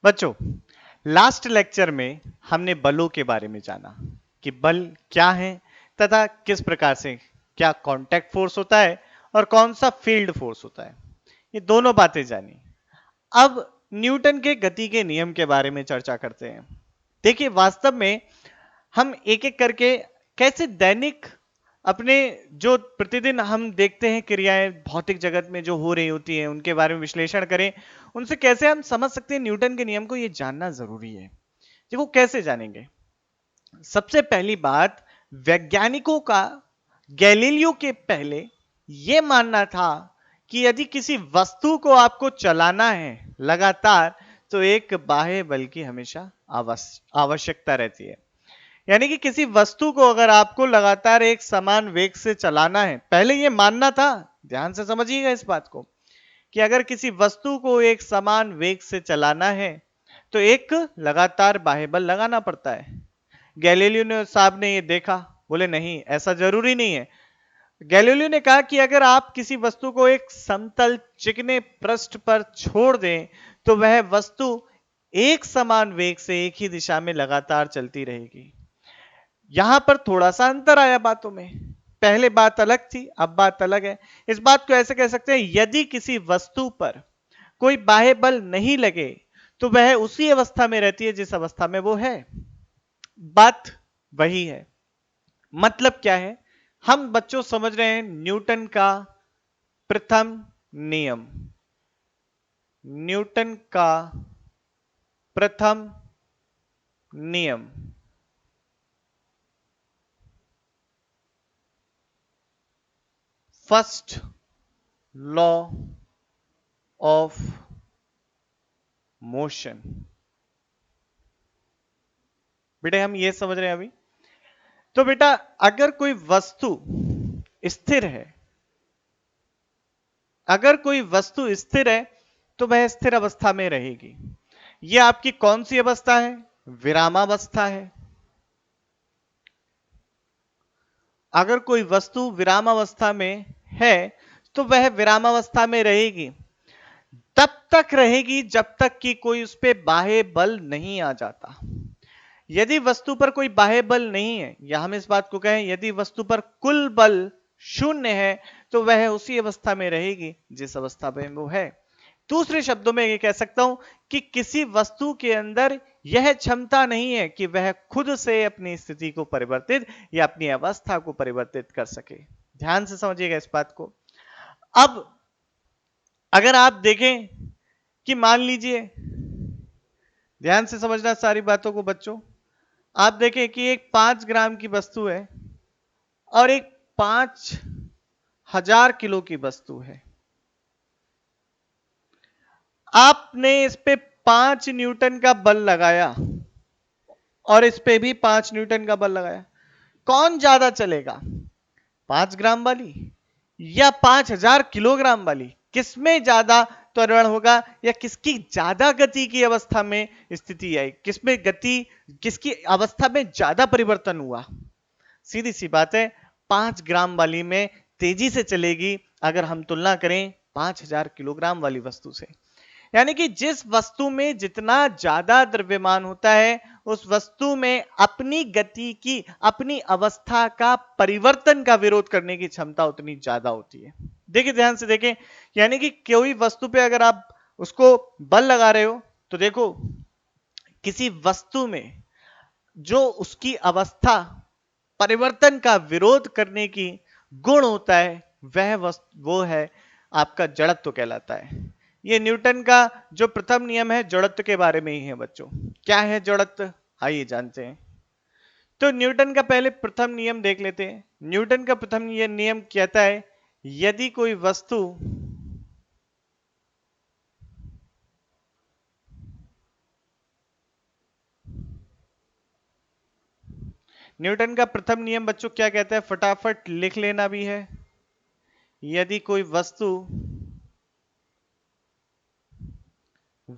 बच्चों, last lecture में हमने बलों के बारे में जाना कि बल क्या है तथा किस प्रकार से क्या कांटेक्ट फोर्स होता है और कौन सा फील्ड फोर्स होता है। ये दोनों बातें जानी। अब न्यूटन के गति के नियम के बारे में चर्चा करते हैं। देखिए, वास्तव में हम एक एक करके कैसे दैनिक अपने जो प्रतिदिन हम देखते हैं क्रियाएं भौतिक जगत में जो हो रही होती हैं उनके बारे में विश्लेषण करें, उनसे कैसे हम समझ सकते हैं न्यूटन के नियम को। ये जानना जरूरी है। जी, वो कैसे जानेंगे? सबसे पहली बात, वैज्ञानिकों का गैलीलियो के पहले यह मानना था कि यदि किसी वस्तु को आपको चलाना है लगातार, तो एक बाह्य बल की हमेशा आवश्यकता रहती है। यानी कि किसी वस्तु को अगर आपको लगातार एक समान वेग से चलाना है, पहले यह मानना था, ध्यान से समझिएगा इस बात को, कि अगर किसी वस्तु को एक समान वेग से चलाना है तो एक लगातार बाह्य बल लगाना पड़ता है। गैलीलियो ने साहब ने ये देखा, बोले नहीं, ऐसा जरूरी नहीं है। गैलीलियो ने कहा कि अगर आप किसी वस्तु को एक समतल चिकने पृष्ठ पर छोड़ दें तो वह वस्तु एक समान वेग से एक ही दिशा में लगातार चलती रहेगी। यहां पर थोड़ा सा अंतर आया बातों में। पहले बात अलग थी, अब बात अलग है। इस बात को ऐसे कह सकते हैं, यदि किसी वस्तु पर कोई बाह्य बल नहीं लगे तो वह उसी अवस्था में रहती है जिस अवस्था में वो है। बात वही है। मतलब क्या है? हम बच्चों समझ रहे हैं न्यूटन का प्रथम नियम। न्यूटन का प्रथम नियम, फर्स्ट लॉ ऑफ मोशन। बेटे, हम ये समझ रहे हैं अभी। तो बेटा, अगर कोई वस्तु स्थिर है, अगर कोई वस्तु स्थिर है तो वह स्थिर अवस्था में रहेगी। यह आपकी कौन सी अवस्था है? विरामावस्था है। अगर कोई वस्तु विरामावस्था में है तो वह विरामावस्था में रहेगी। तब तक रहेगी जब तक कि कोई उस पर बाह्य बल नहीं आ जाता। यदि वस्तु पर कोई बाह्य बल नहीं है, या हम इस बात को कहें यदि वस्तु पर कुल बल शून्य है, तो वह उसी अवस्था में रहेगी जिस अवस्था में वो है। दूसरे शब्दों में ये कह सकता हूं कि किसी वस्तु के अंदर यह क्षमता नहीं है कि वह खुद से अपनी स्थिति को परिवर्तित या अपनी अवस्था को परिवर्तित कर सके। ध्यान से समझिएगा इस बात को। अब अगर आप देखें कि मान लीजिए, ध्यान से समझना सारी बातों को बच्चों, आप देखें कि एक 5 ग्राम की वस्तु है और एक 5,000 किलो की वस्तु है। आपने इस पे 5 न्यूटन का बल लगाया और इस पे भी 5 न्यूटन का बल लगाया। कौन ज्यादा चलेगा, 5 ग्राम वाली या 5,000 किलोग्राम वाली? किसमें ज्यादा त्वरण होगा या किसकी ज्यादा गति की अवस्था में स्थिति आई, किसमें गति, किसकी अवस्था में ज्यादा परिवर्तन हुआ? सीधी सी बात है, 5 ग्राम वाली में तेजी से चलेगी अगर हम तुलना करें 5,000 किलोग्राम वाली वस्तु से। यानी कि जिस वस्तु में जितना ज्यादा द्रव्यमान होता है उस वस्तु में अपनी गति की, अपनी अवस्था का परिवर्तन का विरोध करने की क्षमता उतनी ज्यादा होती है। देखिए, ध्यान से देखें, यानी कि कोई वस्तु पे अगर आप उसको बल लगा रहे हो तो देखो, किसी वस्तु में जो उसकी अवस्था परिवर्तन का विरोध करने की गुण होता है वह वो है आपका जड़त्व कहलाता है। ये न्यूटन का जो प्रथम नियम है जड़त्व के बारे में ही है बच्चों। क्या है जड़त्व, आइए जानते हैं। तो न्यूटन का पहले प्रथम नियम देख लेते हैं। न्यूटन का प्रथम ये नियम कहता है, यदि कोई वस्तु न्यूटन का प्रथम नियम बच्चों क्या कहता है, फटाफट लिख लेना भी है। यदि कोई वस्तु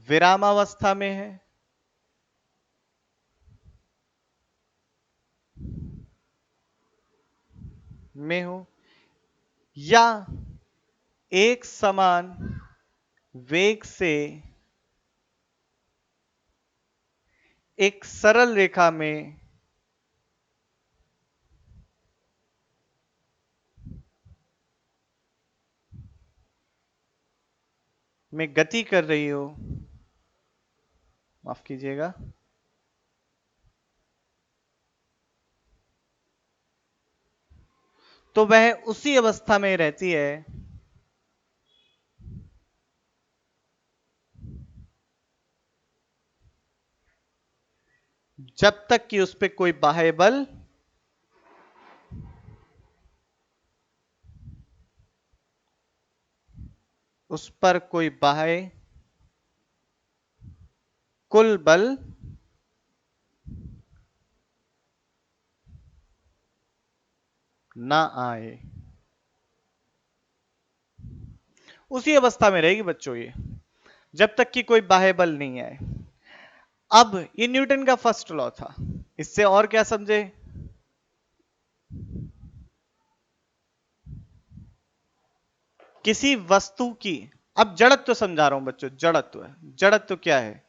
विरामावस्था में है में हो या एक समान वेग से एक सरल रेखा में गति कर रही हो, माफ कीजिएगा, तो वह उसी अवस्था में रहती है जब तक कि उस पर कोई बाह्य बल उस पर कोई बाह्य कुल बल ना आए। उसी अवस्था में रहेगी बच्चों ये, जब तक कि कोई बाह्य बल नहीं आए। अब ये न्यूटन का फर्स्ट लॉ था, इससे और क्या समझे? किसी वस्तु की, अब जड़त्व समझा रहा हूं बच्चों, जड़त्व, जड़त्व क्या है?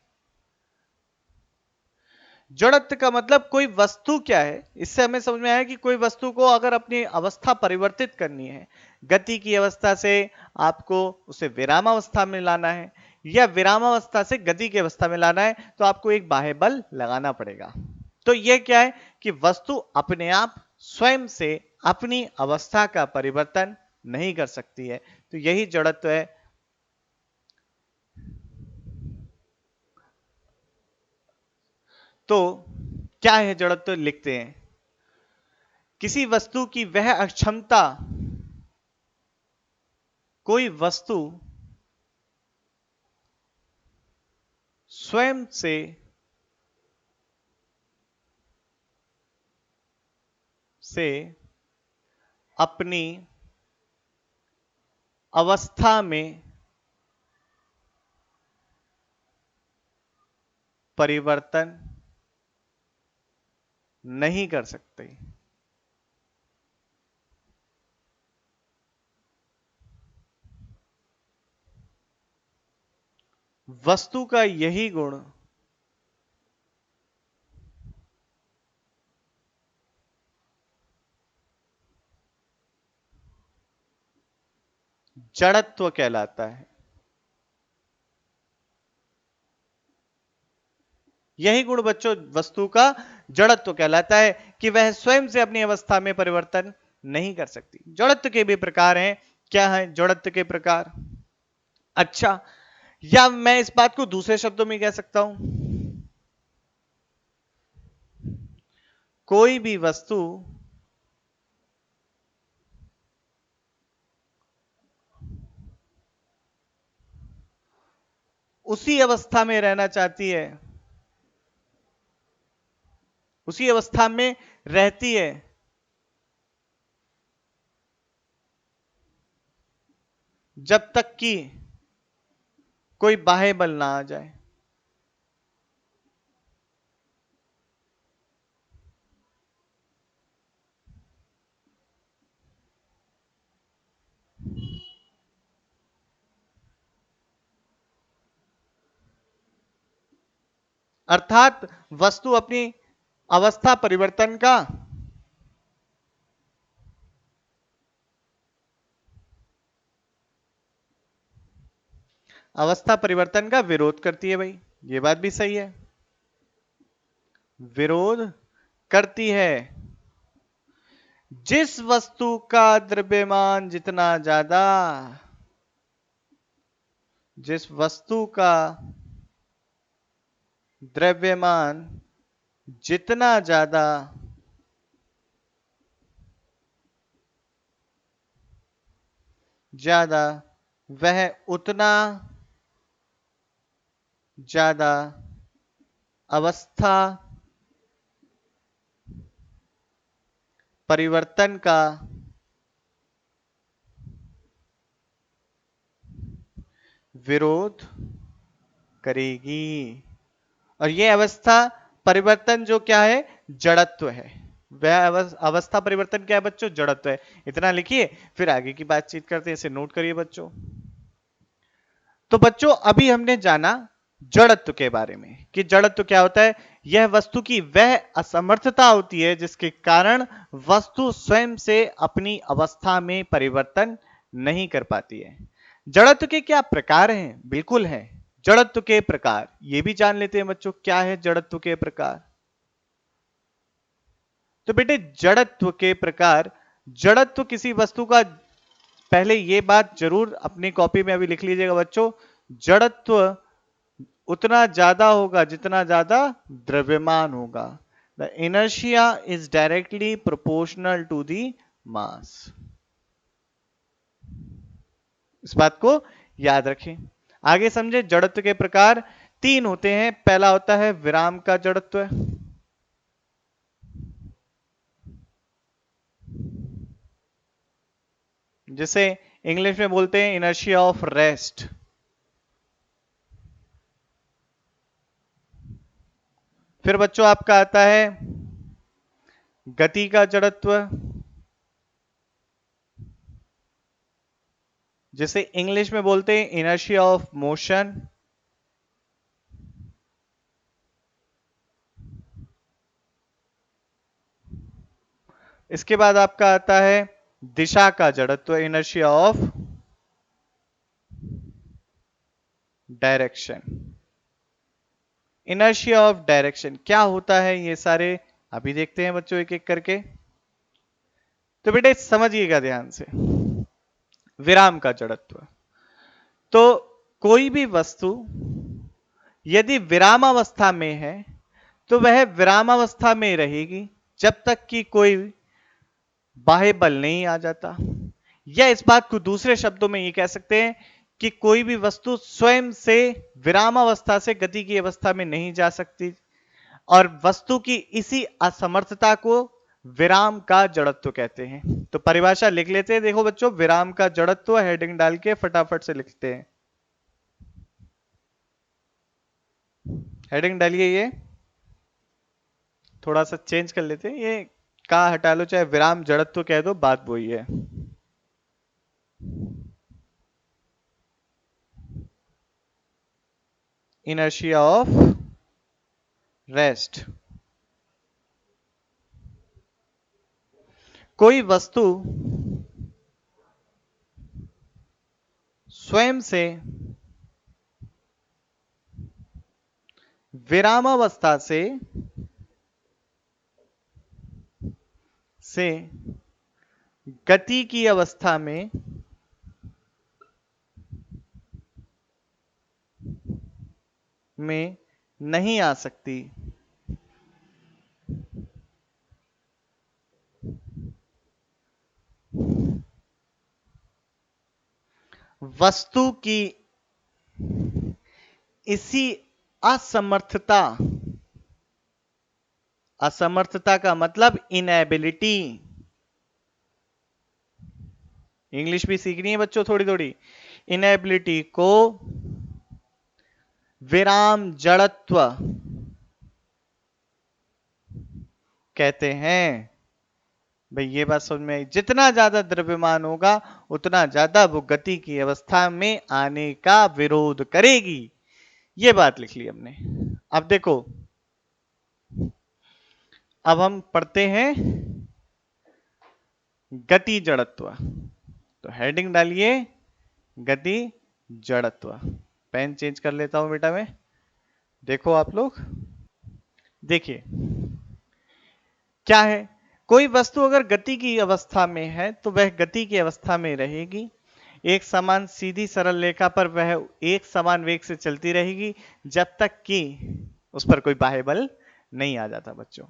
जड़त्व का मतलब कोई वस्तु क्या है, इससे हमें समझ में आया कि कोई वस्तु को अगर अपनी अवस्था परिवर्तित करनी है, गति की अवस्था से आपको उसे विरामावस्था में लाना है या विरामावस्था से गति की अवस्था में लाना है, तो आपको एक बाह्य बल लगाना पड़ेगा। तो यह क्या है कि वस्तु अपने आप स्वयं से अपनी अवस्था का परिवर्तन नहीं कर सकती है, तो यही जड़त्व है। तो क्या है जड़त्व? लिखते हैं, किसी वस्तु की वह अक्षमता, कोई वस्तु स्वयं से अपनी अवस्था में परिवर्तन नहीं कर सकते। वस्तु का यही गुण जड़त्व कहलाता है। यही गुण बच्चों वस्तु का जड़त्व कहलाता है कि वह स्वयं से अपनी अवस्था में परिवर्तन नहीं कर सकती। जड़त्व के भी प्रकार हैं। क्या है जड़त्व के प्रकार? अच्छा, या मैं इस बात को दूसरे शब्दों में कह सकता हूं, कोई भी वस्तु उसी अवस्था में रहना चाहती है, उसी अवस्था में रहती है जब तक कि कोई बाह्य बल ना आ जाए। अर्थात वस्तु अपनी अवस्था परिवर्तन का विरोध करती है। भाई ये बात भी सही है, विरोध करती है। जिस वस्तु का द्रव्यमान जितना ज्यादा, जिस वस्तु का द्रव्यमान जितना ज्यादा ज्यादा, वह उतना ज्यादा अवस्था परिवर्तन का विरोध करेगी। और यह अवस्था परिवर्तन जो क्या है? जड़त्व है। वह अवस्था परिवर्तन क्या है बच्चों? जड़त्व है। इतना लिखिए, फिर आगे की बातचीत करते हैं। इसे नोट करिए बच्चों। तो बच्चों अभी हमने जाना जड़त्व के बारे में कि जड़त्व क्या होता है। यह वस्तु की वह असमर्थता होती है जिसके कारण वस्तु स्वयं से अपनी अवस्था में परिवर्तन नहीं कर पाती है। जड़त्व के क्या प्रकार हैं? बिल्कुल हैं। जड़त्व के प्रकार ये भी जान लेते हैं बच्चों, क्या है जड़त्व के प्रकार। तो बेटे जड़त्व के प्रकार, जड़त्व किसी वस्तु का, पहले ये बात जरूर अपनी कॉपी में अभी लिख लीजिएगा बच्चों, जड़त्व उतना ज्यादा होगा जितना ज्यादा द्रव्यमान होगा। The inertia is directly proportional to the mass. इस बात को याद रखें। आगे समझे। जड़त्व के प्रकार तीन होते हैं। पहला होता है विराम का जड़त्व। जिसे इंग्लिश में बोलते हैं इनर्शिया ऑफ रेस्ट। फिर बच्चों आपका आता है गति का जड़त्व, जिसे इंग्लिश में बोलते हैं इनर्शिया ऑफ मोशन। इसके बाद आपका आता है दिशा का जड़त्व, inertia of direction. Inertia of direction क्या होता है, ये सारे अभी देखते हैं बच्चों एक एक करके। तो बेटे समझिएगा ध्यान से। विराम का जड़त्व, तो कोई भी वस्तु यदि विरामावस्था में है तो वह विरामावस्था में रहेगी जब तक कि कोई बाह्य बल नहीं आ जाता। या इस बात को दूसरे शब्दों में ये कह सकते हैं कि कोई भी वस्तु स्वयं से विरामावस्था से गति की अवस्था में नहीं जा सकती, और वस्तु की इसी असमर्थता को विराम का जड़त्व कहते हैं। तो परिभाषा लिख लेते हैं, देखो बच्चों, विराम का जड़त्व हेडिंग डाल के फटाफट से लिखते हैं। हेडिंग डालिए, ये थोड़ा सा चेंज कर लेते हैं, ये का हटा लो, चाहे विराम जड़त्व कह दो, बात वही है। Inertia of rest. कोई वस्तु स्वयं से विरामावस्था से गति की अवस्था में नहीं आ सकती। वस्तु की इसी असमर्थता, असमर्थता का मतलब इनएबिलिटी, इंग्लिश भी सीखनी है बच्चों थोड़ी थोड़ी, इनएबिलिटी को विराम जड़त्व कहते हैं। भाई ये बात समझ में आई, जितना ज्यादा द्रव्यमान होगा उतना ज्यादा वो गति की अवस्था में आने का विरोध करेगी। ये बात लिख ली हमने। अब देखो, अब हम पढ़ते हैं गति जड़त्व। तो हेडिंग डालिए गति जड़त्व। पेन चेंज कर लेता हूं बेटा मैं। देखो आप लोग, देखिए क्या है, कोई वस्तु अगर गति की अवस्था में है तो वह गति की अवस्था में रहेगी। एक समान सीधी सरल रेखा पर वह एक समान वेग से चलती रहेगी जब तक कि उस पर कोई बाह्य बल नहीं आ जाता बच्चों।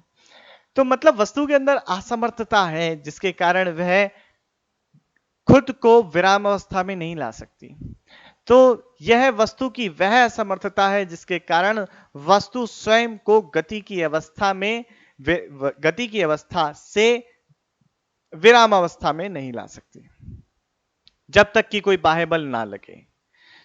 तो मतलब वस्तु के अंदर असमर्थता है जिसके कारण वह खुद को विराम अवस्था में नहीं ला सकती। तो यह वस्तु की वह असमर्थता है जिसके कारण वस्तु स्वयं को गति की अवस्था में, गति की अवस्था से विराम अवस्था में नहीं ला सकती जब तक कि कोई बाह्य बल ना लगे।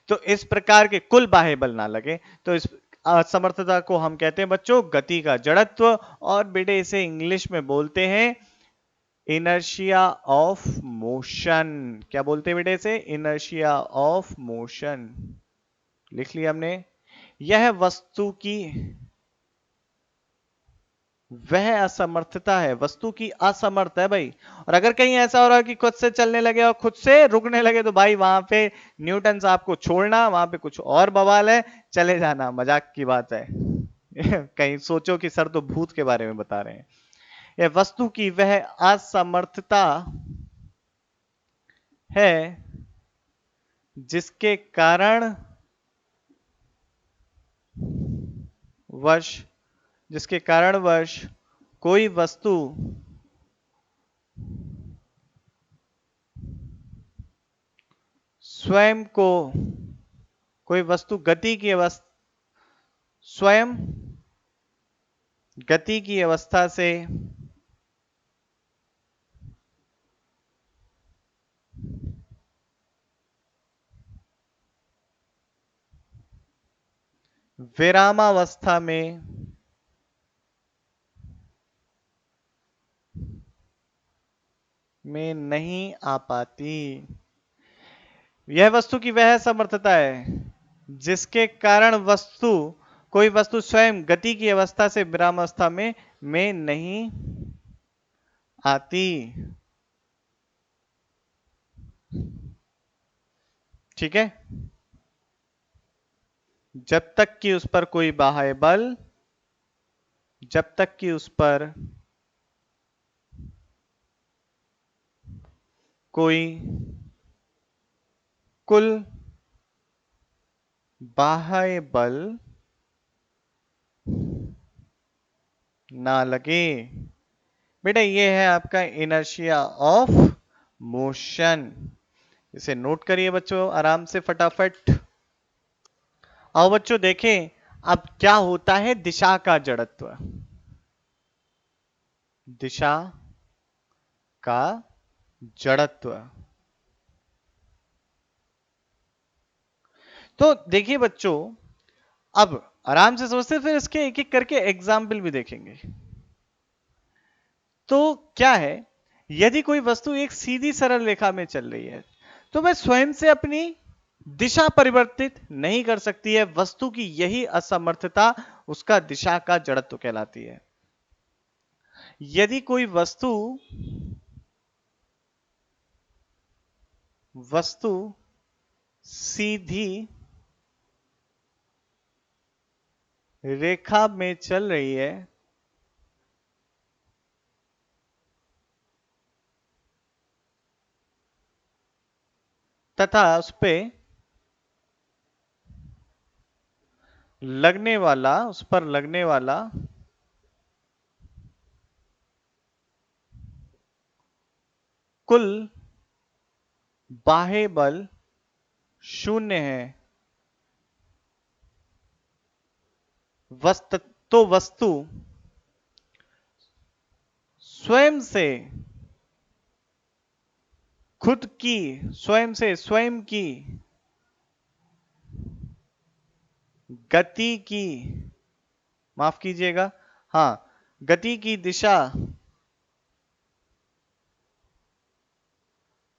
तो इस प्रकार के कुल बाह्य बल ना लगे तो इस असमर्थता को हम कहते हैं बच्चों गति का जड़त्व, और बेटे इसे इंग्लिश में बोलते हैं इनर्शिया ऑफ मोशन। क्या बोलते हैं बेटे इसे? Inertia of motion. लिख लिया हमने। यह वस्तु की वह असमर्थता है, वस्तु की असमर्थ है भाई। और अगर कहीं ऐसा हो रहा है कि खुद से चलने लगे और खुद से रुकने लगे, तो भाई वहां पे न्यूटन साहब को छोड़ना, वहां पे कुछ और बवाल है, चले जाना, मजाक की बात है। कहीं सोचो कि सर तो भूत के बारे में बता रहे हैं। यह वस्तु की वह असमर्थता है जिसके कारण वश जिसके कारणवश कोई वस्तु स्वयं को कोई वस्तु गति की अवस्था स्वयं गति की अवस्था से विरामावस्था में नहीं आ पाती। यह वस्तु की वह समर्थता है जिसके कारण कोई वस्तु स्वयं गति की अवस्था से विरामावस्था में नहीं आती। ठीक है। जब तक कि उस पर कोई बाह्य बल जब तक कि उस पर कोई कुल बाह्य बल ना लगे। बेटा ये है आपका इनर्शिया ऑफ मोशन। इसे नोट करिए बच्चों आराम से फटाफट। आओ बच्चों देखें अब क्या होता है दिशा का जड़त्व। दिशा का जड़त्व। तो देखिए बच्चों, अब आराम से सोचते फिर इसके एक एक करके एग्जाम्पल भी देखेंगे। तो क्या है, यदि कोई वस्तु एक सीधी सरल रेखा में चल रही है तो वह स्वयं से अपनी दिशा परिवर्तित नहीं कर सकती है। वस्तु की यही असमर्थता उसका दिशा का जड़त्व कहलाती है। यदि कोई वस्तु सीधी रेखा में चल रही है तथा उस पे उस पर लगने वाला कुल बाह्य बल शून्य है, तो वस्तु स्वयं से स्वयं की गति की माफ कीजिएगा, हाँ, गति की दिशा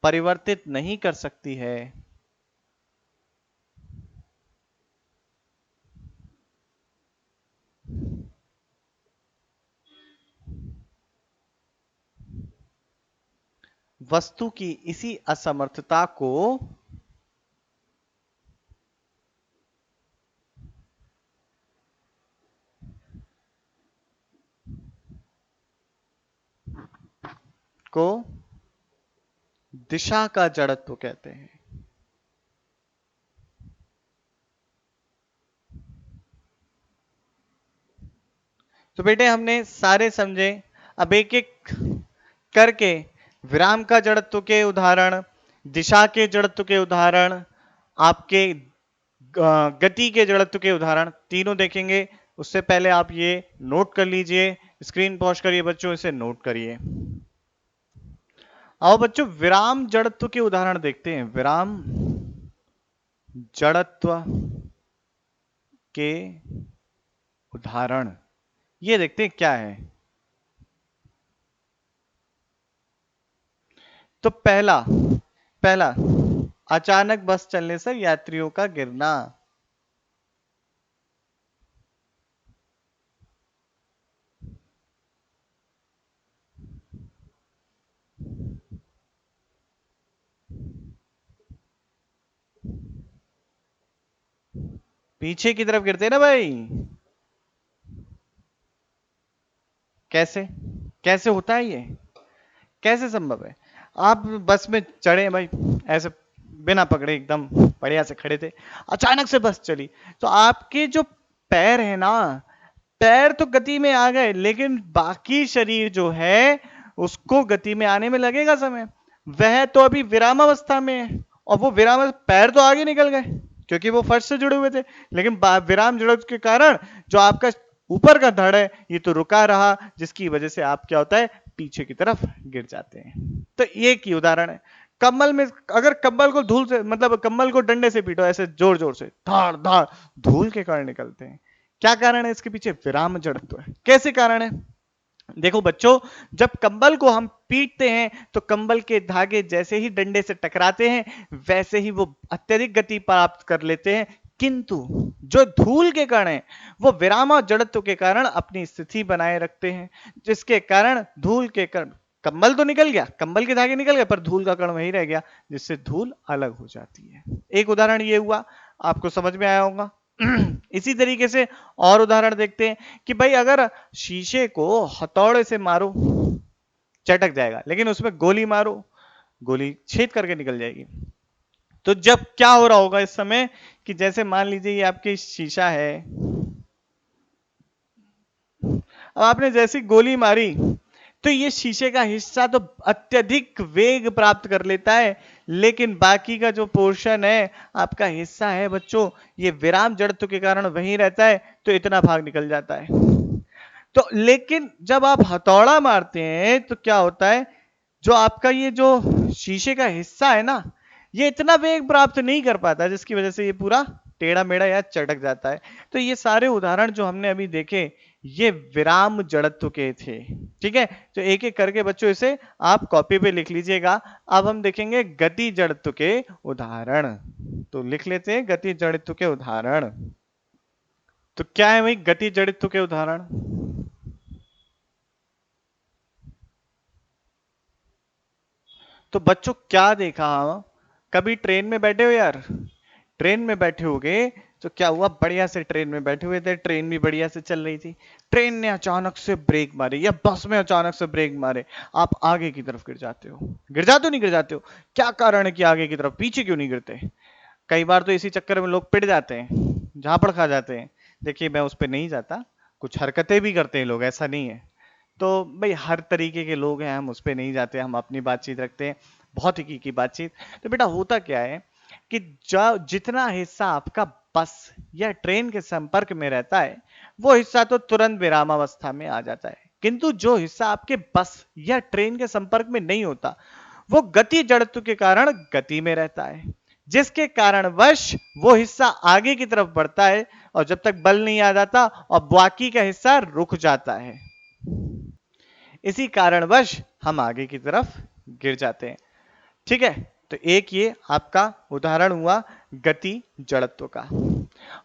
परिवर्तित नहीं कर सकती है। वस्तु की इसी असमर्थता को दिशा का जड़त्व कहते हैं। तो बेटे हमने सारे समझे। अब एक एक करके विराम का जड़त्व के उदाहरण, दिशा के जड़त्व के उदाहरण, आपके गति के जड़त्व के उदाहरण तीनों देखेंगे। उससे पहले आप ये नोट कर लीजिए, स्क्रीन पॉज करिए बच्चों, इसे नोट करिए। आओ बच्चों विराम जड़त्व के उदाहरण देखते हैं। विराम जड़त्व के उदाहरण ये देखते हैं क्या है। तो पहला पहला अचानक बस चलने से यात्रियों का गिरना। पीछे की तरफ गिरते हैं ना भाई। कैसे कैसे होता है ये, कैसे संभव है? आप बस में चढ़े भाई, ऐसे बिना पकड़े एकदम बढ़िया से खड़े थे, अचानक से बस चली, तो आपके जो पैर है ना, पैर तो गति में आ गए, लेकिन बाकी शरीर जो है उसको गति में आने में लगेगा समय। वह तो अभी विरामावस्था में है, और वो विराम, पैर तो आगे निकल गए क्योंकि वो फर्श से जुड़े हुए थे, लेकिन विराम जुड़े के कारण जो आपका ऊपर का धड़ है ये तो रुका रहा, जिसकी वजह से आप क्या होता है, पीछे की तरफ गिर जाते हैं। तो एक ही उदाहरण है। कम्बल में, अगर कम्बल को धूल से, मतलब कम्बल को डंडे से पीटो ऐसे जोर जोर से, धाड़ धाड़, धूल के कारण निकलते हैं। क्या कारण है इसके पीछे? विराम जड़त्व है। कैसे कारण है? देखो बच्चों, जब कंबल को हम पीटते हैं तो कंबल के धागे जैसे ही डंडे से टकराते हैं वैसे ही वो अत्यधिक गति प्राप्त कर लेते हैं, किंतु जो धूल के कण है वो विराम और जड़त्व के कारण अपनी स्थिति बनाए रखते हैं, जिसके कारण धूल के कण, कंबल तो निकल गया, कंबल के धागे निकल गए, पर धूल का कण वहीं रह गया, जिससे धूल अलग हो जाती है। एक उदाहरण ये हुआ, आपको समझ में आया होगा। इसी तरीके से और उदाहरण देखते हैं कि भाई अगर शीशे को हथौड़े से मारो चटक जाएगा, लेकिन उसमें गोली मारो, गोली छेद करके निकल जाएगी। तो जब क्या हो रहा होगा इस समय कि जैसे मान लीजिए ये आपकी शीशा है, अब आपने जैसी गोली मारी तो ये शीशे का हिस्सा तो अत्यधिक वेग प्राप्त कर लेता है, लेकिन बाकी का जो पोर्शन है, आपका हिस्सा है बच्चों, ये विराम जड़त्व के कारण वहीं रहता है, तो इतना भाग निकल जाता है। तो लेकिन जब आप हथौड़ा मारते हैं तो क्या होता है, जो आपका ये जो शीशे का हिस्सा है ना, ये इतना वेग प्राप्त नहीं कर पाता, जिसकी वजह से ये पूरा टेढ़ा मेढ़ा या चटक जाता है। तो ये सारे उदाहरण जो हमने अभी देखे ये विराम जड़त्व के थे। ठीक है, तो एक एक करके बच्चों इसे आप कॉपी पे लिख लीजिएगा। अब हम देखेंगे गति जड़त्व के उदाहरण, तो लिख लेते हैं गति जड़त्व के उदाहरण। तो क्या है भाई गति जड़त्व के उदाहरण? तो बच्चों क्या देखा, कभी ट्रेन में बैठे हो यार, ट्रेन में बैठे होगे तो क्या हुआ, बढ़िया से ट्रेन में बैठे हुए थे, ट्रेन भी बढ़िया से चल रही थी, ट्रेन ने अचानक से ब्रेक मारी या बस में अचानक से ब्रेक मारे, आप आगे की तरफ गिर जाते हो। गिर जाते हो नहीं गिर जाते हो? क्या कारण है कि आगे की तरफ, पीछे क्यों नहीं गिरते? कई बार तो इसी चक्कर में लोग पिट जाते हैं, झापड़ खा जाते हैं। देखिए मैं उस पर नहीं जाता, कुछ हरकतें भी करते हैं लोग, ऐसा नहीं है। तो भाई हर तरीके के लोग हैं, हम उस पर नहीं जाते, हम अपनी बातचीत रखते हैं, भौतिकी की बातचीत। तो बेटा होता क्या है कि जितना हिस्सा आपका बस या ट्रेन के संपर्क में रहता है वो हिस्सा तो तुरंत विरामावस्था में आ जाता है, किंतु जो हिस्सा आपके बस या ट्रेन के संपर्क में नहीं होता वो गति जड़त्व के कारण गति में रहता है, जिसके कारणवश वो हिस्सा आगे की तरफ बढ़ता है और जब तक बल नहीं आ जाता और बाकी का हिस्सा रुक जाता है, इसी कारणवश हम आगे की तरफ गिर जाते हैं। ठीक है, तो एक ये आपका उदाहरण हुआ गति जड़त्व का।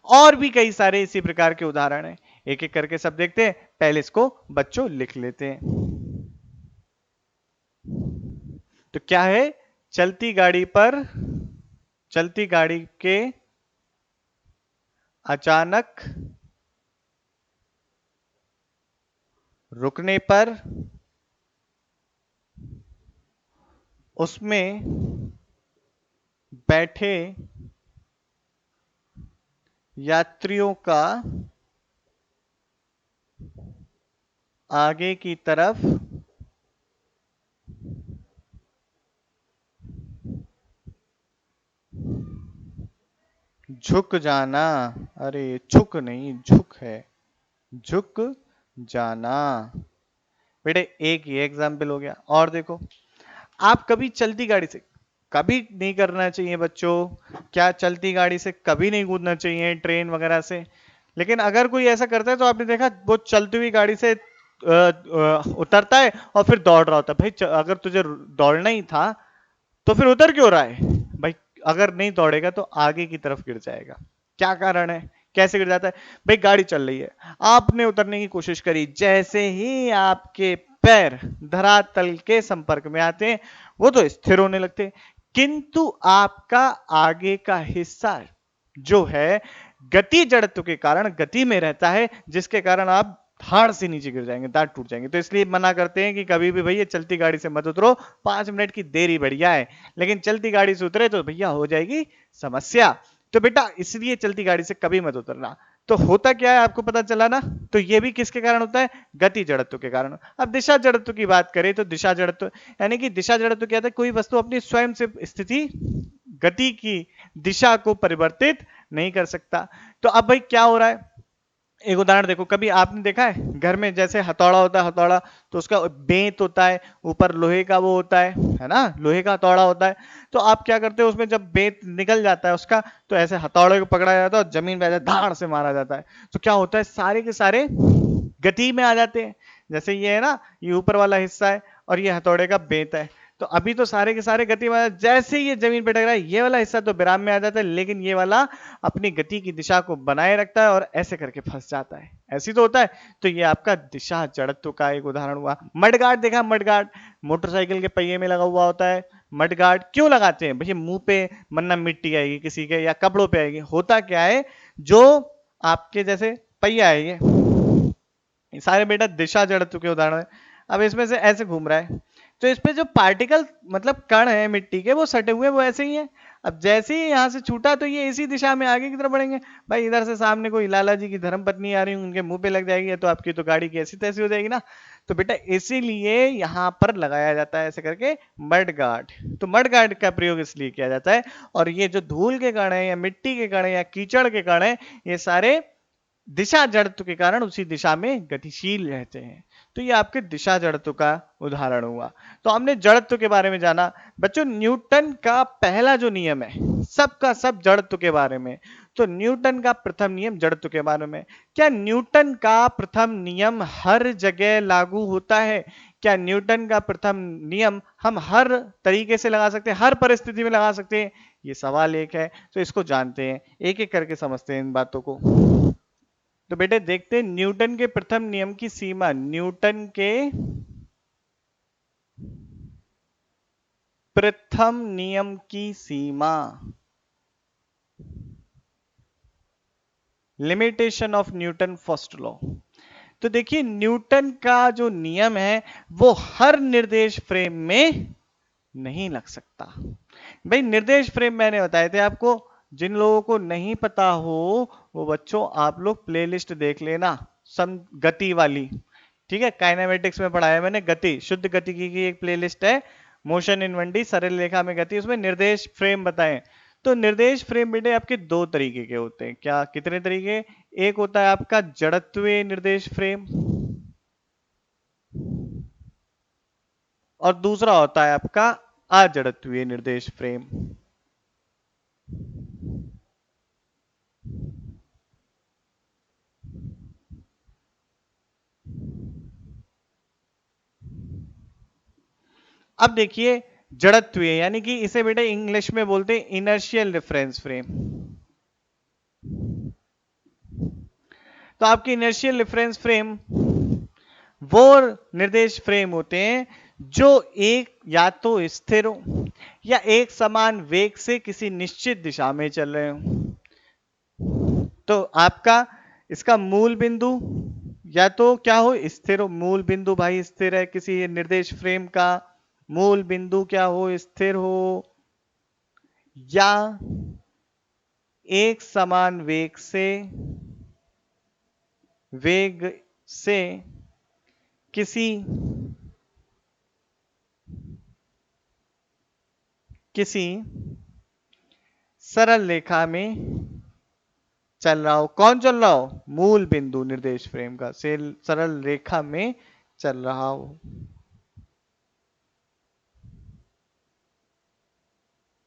और भी कई सारे इसी प्रकार के उदाहरण हैं, एक एक करके सब देखते हैं। पहले इसको बच्चों लिख लेते हैं। तो क्या है, चलती गाड़ी पर, चलती गाड़ी के अचानक रुकने पर उसमें बैठे यात्रियों का आगे की तरफ झुक जाना, अरे झुक नहीं झुक है, झुक जाना। बेटे एक ही एग्जाम्पल हो गया। और देखो, आप कभी चलती गाड़ी से, कभी नहीं करना चाहिए बच्चों, क्या चलती गाड़ी से कभी नहीं कूदना चाहिए, ट्रेन वगैरह से। लेकिन अगर कोई ऐसा करता है तो आपने देखा वो चलती हुई गाड़ी से उतरता है और फिर दौड़ रहा होता है। भाई अगर तुझे दौड़ना ही था तो फिर उतर क्यों रहा है भाई? अगर नहीं दौड़ेगा तो आगे की तरफ गिर जाएगा। क्या कारण है, कैसे गिर जाता है? भाई गाड़ी चल रही है, आपने उतरने की कोशिश करी, जैसे ही आपके पैर धरातल के संपर्क में आते हैं वो तो स्थिर होने लगते हैं, किंतु आपका आगे का हिस्सा जो है गति जड़त्व के कारण गति में रहता है, जिसके कारण आप धाड़ से नीचे गिर जाएंगे, दांत टूट जाएंगे। तो इसलिए मना करते हैं कि कभी भी भैया चलती गाड़ी से मत उतरो, 5 मिनट की देरी बढ़िया है, लेकिन चलती गाड़ी से उतरे तो भैया हो जाएगी समस्या। तो बेटा इसलिए चलती गाड़ी से कभी मत उतरना। तो होता क्या है आपको पता चला ना। तो ये भी किसके कारण होता है, गति जड़त्व के कारण। अब दिशा जड़त्व की बात करें तो दिशा जड़त्व यानी कि दिशा जड़त्व क्या था, कोई वस्तु अपनी स्वयं से स्थिति गति की दिशा को परिवर्तित नहीं कर सकता। तो अब भाई क्या हो रहा है, एक उदाहरण देखो, कभी आपने देखा है घर में जैसे हथौड़ा होता है, हथौड़ा तो उसका बेंत होता है, ऊपर लोहे का वो होता है ना, लोहे का हथौड़ा होता है। तो आप क्या करते हो, उसमें जब बेंत निकल जाता है उसका, तो ऐसे हथौड़े को पकड़ा जाता है और जमीन पे ऐसे धाड़ से मारा जाता है। तो क्या होता है, सारे के सारे गति में आ जाते हैं। जैसे ये है ना, ये ऊपर वाला हिस्सा है और ये हथौड़े का बेंत है। तो अभी तो सारे के सारे गति में, जैसे ही ये जमीन पे टकरा है ये वाला हिस्सा तो विराम में आ जाता है, लेकिन ये वाला अपनी गति की दिशा को बनाए रखता है और ऐसे करके फंस जाता है। ऐसी तो होता है। तो ये आपका दिशा जड़त्व का एक उदाहरण हुआ। मडगार्ड देखा, मडगार्ड मोटरसाइकिल के पहिए में लगा हुआ होता है। मडगार्ड क्यों लगाते हैं भैया, मुंह पे मन्ना मिट्टी आएगी किसी के या कपड़ों पे आएगी। होता क्या है, जो आपके जैसे पहिया है ये सारे बेटा दिशा जड़त्व के उदाहरण है। अब इसमें से ऐसे घूम रहा है, तो इस पे जो पार्टिकल मतलब कण है मिट्टी के वो सटे हुए वो ऐसे ही है। अब जैसे ही यहाँ से छूटा तो ये इसी दिशा में आगे की तरफ बढ़ेंगे। भाई इधर से सामने कोई लाला जी की धर्म पत्नी आ रही है, उनके मुंह पे लग जाएगी तो आपकी तो गाड़ी की ऐसी तैसी हो जाएगी ना। तो बेटा इसीलिए यहाँ पर लगाया जाता है ऐसे करके मड गार्ड। तो मड गार्ड का प्रयोग इसलिए किया जाता है। और ये जो धूल के कण है या मिट्टी के कण है या कीचड़ के कण है, ये सारे दिशा जड़त्व के कारण उसी दिशा में गतिशील रहते हैं। तो ये आपके दिशा जड़त्व का उदाहरण हुआ। तो हमने जड़त्व के बारे में जाना। बच्चों न्यूटन का पहला जो नियम है, सबका सब जड़त्व के बारे में। तो न्यूटन का प्रथम नियम जड़त्व के बारे में। क्या न्यूटन का प्रथम नियम हर जगह लागू होता है? क्या न्यूटन का प्रथम नियम हम हर तरीके से लगा सकते हैं, हर परिस्थिति में लगा सकते हैं? ये सवाल एक है। तो इसको जानते हैं, एक एक करके समझते हैं इन बातों को। तो बेटे देखते हैं न्यूटन के प्रथम नियम की सीमा। न्यूटन के प्रथम नियम की सीमा, limitation of Newton first law. तो देखिए न्यूटन का जो नियम है वो हर निर्देश फ्रेम में नहीं लग सकता। भाई निर्देश फ्रेम मैंने बताए थे आपको, जिन लोगों को नहीं पता हो वो बच्चों आप लोग प्लेलिस्ट देख लेना, सम गति वाली। ठीक है, काइनेमेटिक्स में पढ़ाया मैंने गति, शुद्ध गतिकी की एक प्लेलिस्ट है, मोशन इन 1D सरल रेखा में गति, उसमें निर्देश फ्रेम बताए। तो निर्देश फ्रेम बेटे आपके दो तरीके के होते हैं। क्या, कितने तरीके? एक होता है आपका जड़त्वीय निर्देश फ्रेम और दूसरा होता है आपका अजड़त्वीय निर्देश फ्रेम। अब देखिए जड़त्वीय यानी कि इसे बेटे इंग्लिश में बोलते हैं इनर्शियल रेफरेंस फ्रेम। तो आपकी इनर्शियल रेफरेंस फ्रेम वो निर्देश फ्रेम होते हैं जो एक या तो स्थिर हो या एक समान वेग से किसी निश्चित दिशा में चल रहे हो। तो आपका इसका मूल बिंदु या तो क्या हो, स्थिर हो। मूल बिंदु भाई स्थिर है, किसी निर्देश फ्रेम का मूल बिंदु क्या हो, स्थिर हो, या एक समान वेग से किसी सरल रेखा में चल रहा हो। कौन चल रहा हो? मूल बिंदु निर्देश फ्रेम का सरल रेखा में चल रहा हो।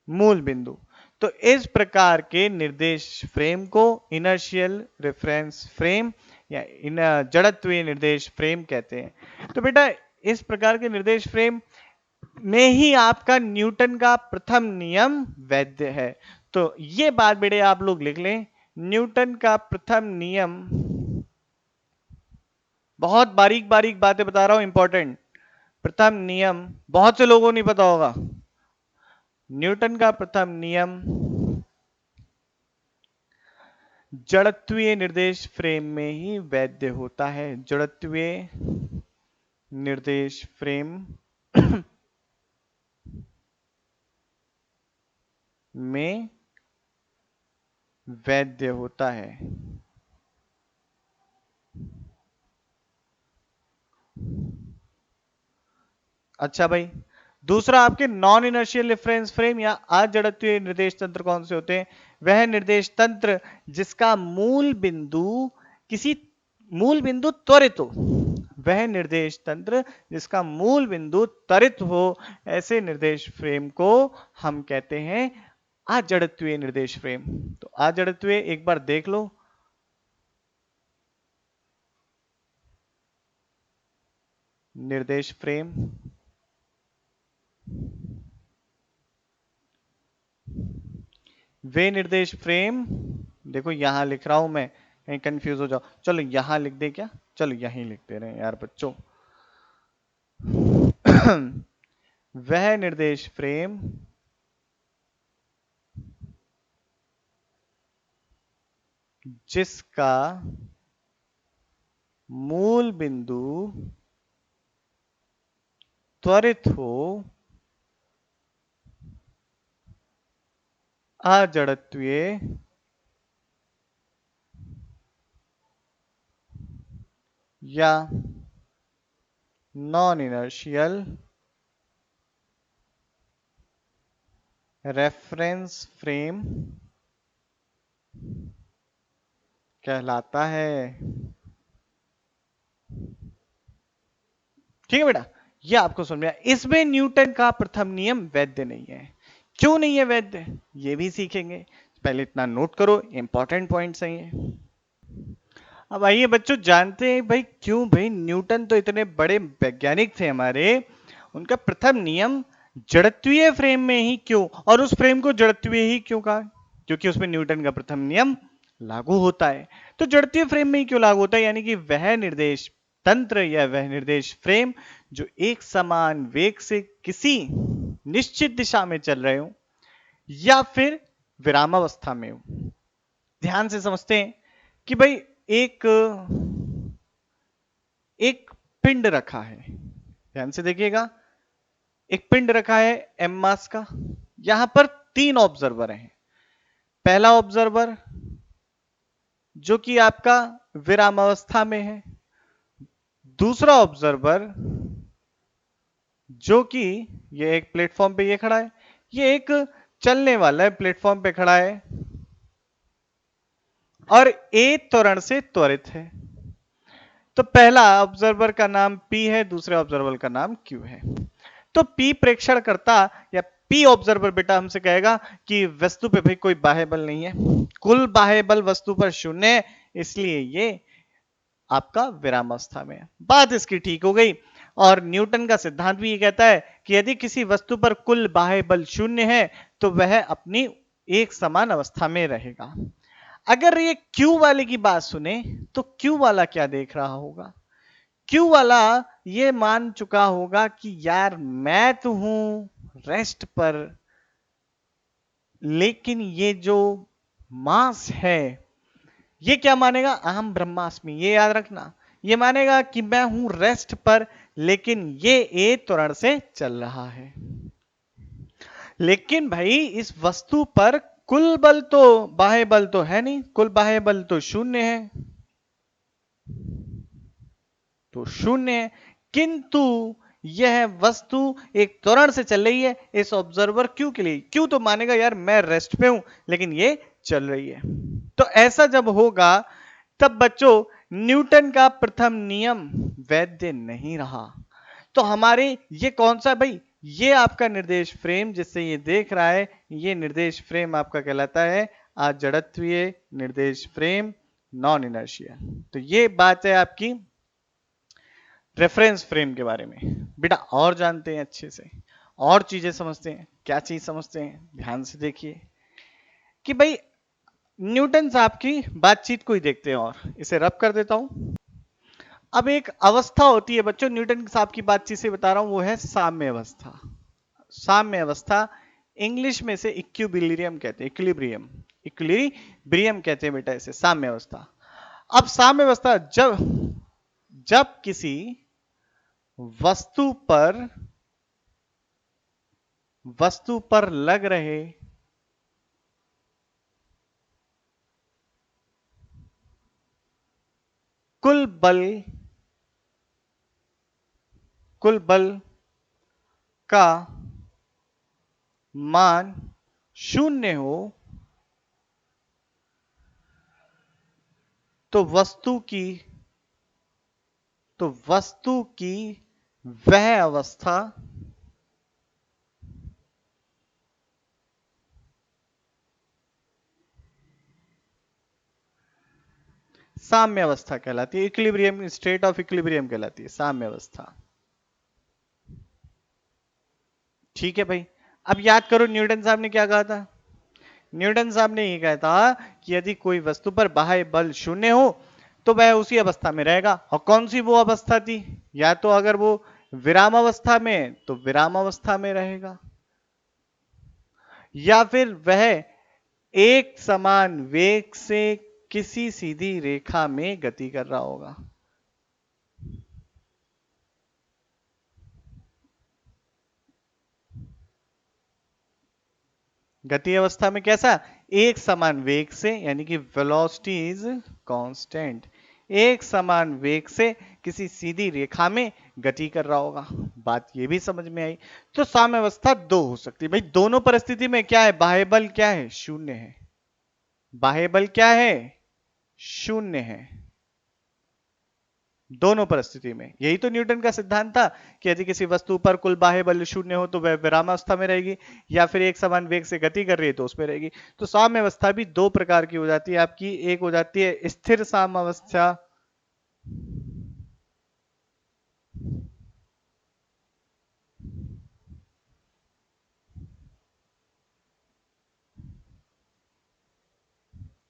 मूल बिंदु। तो इस प्रकार के निर्देश फ्रेम को इनर्शियल रेफरेंस फ्रेम या जड़त्वीय निर्देश फ्रेम कहते हैं। तो बेटा इस प्रकार के निर्देश फ्रेम में ही आपका न्यूटन का प्रथम नियम वैध है। तो ये बात बेटे आप लोग लिख लें, न्यूटन का प्रथम नियम, बहुत बारीक बारीक बातें बता रहा हूं, इंपॉर्टेंट। प्रथम नियम बहुत से लोगों को नहीं पता होगा। न्यूटन का प्रथम नियम जड़त्वीय निर्देश फ्रेम में ही वैध होता है। जड़त्वीय निर्देश फ्रेम में वैध होता है। अच्छा भाई, दूसरा आपके नॉन इनर्शियल रेफरेंस फ्रेम या अजड़त्वीय निर्देश तंत्र कौन से होते हैं? वह निर्देश तंत्र जिसका मूल बिंदु त्वरित हो। वह निर्देश तंत्र जिसका मूल बिंदु त्वरित हो, ऐसे निर्देश फ्रेम को हम कहते हैं अजड़त्वीय निर्देश फ्रेम। तो अजड़त्वीय एक बार देख लो, निर्देश फ्रेम वे निर्देश फ्रेम, देखो यहां लिख रहा हूं मैं, कहीं कंफ्यूज हो जाओ, चलो यहां लिख दे क्या, चलो यहीं लिख दे रहे हैं यार बच्चों। वह निर्देश फ्रेम जिसका मूल बिंदु त्वरित हो, अजड़त्वीय या नॉन इनर्शियल रेफरेंस फ्रेम कहलाता है। ठीक है बेटा, यह आपको समझ में आया। इसमें न्यूटन का प्रथम नियम वैध नहीं है। क्यों नहीं है वैध, ये भी सीखेंगे, पहले इतना नोट करो, इंपॉर्टेंट पॉइंट्स हैं ये। अब आइए बच्चों, जानते हैं भाई क्यों भाई न्यूटन तो इतने बड़े वैज्ञानिक थे हमारे, उनका प्रथम नियम जड़त्वीय फ्रेम में ही क्यों, और उस फ्रेम को जड़त्वीय ही क्यों कहा? क्योंकि उसमें न्यूटन का प्रथम नियम लागू होता है। तो जड़त्वीय फ्रेम में ही क्यों लागू होता है? यानी कि वह निर्देश तंत्र या वह निर्देश फ्रेम जो एक समान वेग से किसी निश्चित दिशा में चल रहे हो या फिर विरामावस्था में हो। ध्यान से समझते हैं कि भाई एक पिंड रखा है, ध्यान से देखिएगा, एक पिंड रखा है एम मास का, यहां पर 3 ऑब्जर्वर हैं। पहला ऑब्जर्वर जो कि आपका विरामावस्था में है, दूसरा ऑब्जर्वर जो कि ये एक प्लेटफॉर्म पे ये खड़ा है, ये एक चलने वाला है, प्लेटफॉर्म पे खड़ा है और ए त्वरण से त्वरित है। तो पहला ऑब्जर्वर का नाम P है, दूसरे ऑब्जर्वर का नाम Q है। तो P प्रेक्षण करता या P ऑब्जर्वर बेटा हमसे कहेगा कि वस्तु पे भाई कोई बाह्य बल नहीं है, कुल बाह्य बल वस्तु पर 0 है, इसलिए ये आपका विरामावस्था में है। बात इसकी ठीक हो गई। और न्यूटन का सिद्धांत भी ये कहता है कि यदि किसी वस्तु पर कुल बाह्य बल 0 है तो वह अपनी एक समान अवस्था में रहेगा। अगर ये Q वाले की बात सुने तो Q वाला क्या देख रहा होगा? Q वाला ये मान चुका होगा कि यार मैं तो हूं रेस्ट पर, लेकिन ये जो मास है ये क्या मानेगा? अहम ब्रह्मास्मि, ये याद रखना, ये मानेगा कि मैं हूं रेस्ट पर, लेकिन ये ए त्वरण से चल रहा है। लेकिन भाई इस वस्तु पर कुल बल तो, बाह्य बल तो है नहीं, कुल बाह्य बल तो 0 है, तो 0 है, किंतु यह वस्तु एक त्वरण से चल रही है इस ऑब्जर्वर Q के लिए। Q तो मानेगा यार मैं रेस्ट पे हूं, लेकिन ये चल रही है। तो ऐसा जब होगा तब बच्चों न्यूटन का प्रथम नियम वैध नहीं रहा। तो हमारे ये कौन सा भाई, ये आपका निर्देश फ्रेम जिससे ये देख रहा है, ये निर्देश फ्रेम आपका कहलाता है अजड़त्वीय निर्देश फ्रेम, नॉन इनर्शियल। तो ये बात है आपकी रेफरेंस फ्रेम के बारे में। बेटा और जानते हैं अच्छे से, और चीजें समझते हैं। क्या चीज समझते हैं? ध्यान से देखिए कि भाई न्यूटन साहब की बातचीत को ही देखते हैं, और इसे रब कर देता हूं। अब एक अवस्था होती है बच्चों, न्यूटन साहब की बातचीत से बता रहा हूं, वो है साम्य अवस्था। साम्य अवस्था इंग्लिश में से इक्विलिब्रियम कहते हैं, इक्विलिब्रियम। इक्विलिब्रियम कहते हैं बेटा इसे, साम्य अवस्था। अब साम्य अवस्था जब जब किसी वस्तु पर लग रहे कुल बल का मान शून्य हो तो वस्तु की वह अवस्था साम्य अवस्था कहलाती है। इक्विलिब्रियम, स्टेट ऑफ इक्विलिब्रियम कहलाती है साम्य अवस्था। ठीक है भाई। अब याद करो न्यूटन साहब ने क्या कहा था। न्यूटन साहब ने ये कहा था कि यदि कोई वस्तु पर बाह्य बल शून्य हो तो वह उसी अवस्था में रहेगा। और कौन सी वो अवस्था थी, या तो अगर वो विराम अवस्था में तो विराम अवस्था में रहेगा, या फिर वह एक समान वेग से किसी सीधी रेखा में गति कर रहा होगा। गति अवस्था में कैसा, एक समान वेग से, यानी कि वेलोसिटी इज कांस्टेंट, एक समान वेग से किसी सीधी रेखा में गति कर रहा होगा। बात ये भी समझ में आई। तो साम्य अवस्था दो हो सकती है भाई। दोनों परिस्थिति में क्या है, बाह्य बल क्या है, शून्य है। बाह्य बल क्या है, शून्य है दोनों परिस्थिति में। यही तो न्यूटन का सिद्धांत था कि यदि किसी वस्तु पर कुल बाह्य बल शून्य हो तो वह विरामावस्था में रहेगी, या फिर एक समान वेग से गति कर रही है तो उसमें रहेगी। तो साम्य अवस्था भी दो प्रकार की हो जाती है आपकी। एक हो जाती है स्थिर साम्य अवस्था,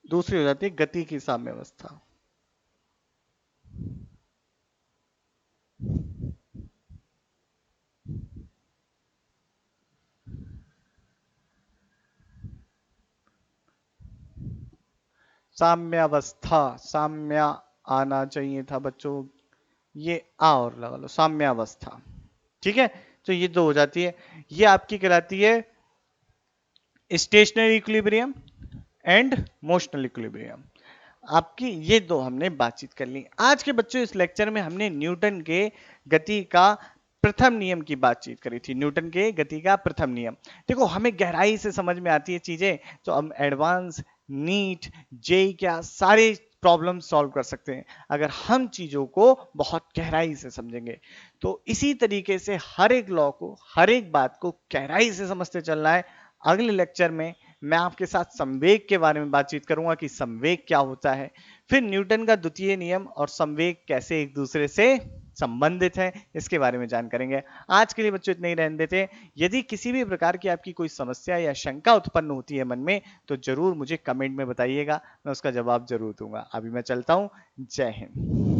दूसरी हो जाती है गति की साम्य अवस्था। साम्यावस्था, साम्य आना चाहिए था बच्चों, ये आ और लगा लो, साम्यावस्था। ठीक है, तो ये दो हो जाती है। ये आपकी कहलाती है stationary equilibrium and motional equilibrium. आपकी ये दो हमने बातचीत कर ली। आज के बच्चों इस लेक्चर में हमने न्यूटन के गति का प्रथम नियम की बातचीत करी थी। न्यूटन के गति का प्रथम नियम, देखो हमें गहराई से समझ में आती है चीजें, तो हम एडवांस, नीट, जेई क्या सारे प्रॉब्लम सॉल्व कर सकते हैं अगर हम चीजों को बहुत गहराई से समझेंगे। तो इसी तरीके से हर एक लॉ को, हर एक बात को गहराई से समझते चलना है। अगले लेक्चर में मैं आपके साथ संवेग के बारे में बातचीत करूंगा कि संवेग क्या होता है, फिर न्यूटन का द्वितीय नियम और संवेग कैसे एक दूसरे से संबंधित है, इसके बारे में जान करेंगे। आज के लिए बच्चों इतना ही रहने देते। यदि किसी भी प्रकार की आपकी कोई समस्या या शंका उत्पन्न होती है मन में तो जरूर मुझे कमेंट में बताइएगा, मैं उसका जवाब जरूर दूंगा। अभी मैं चलता हूं। जय हिंद।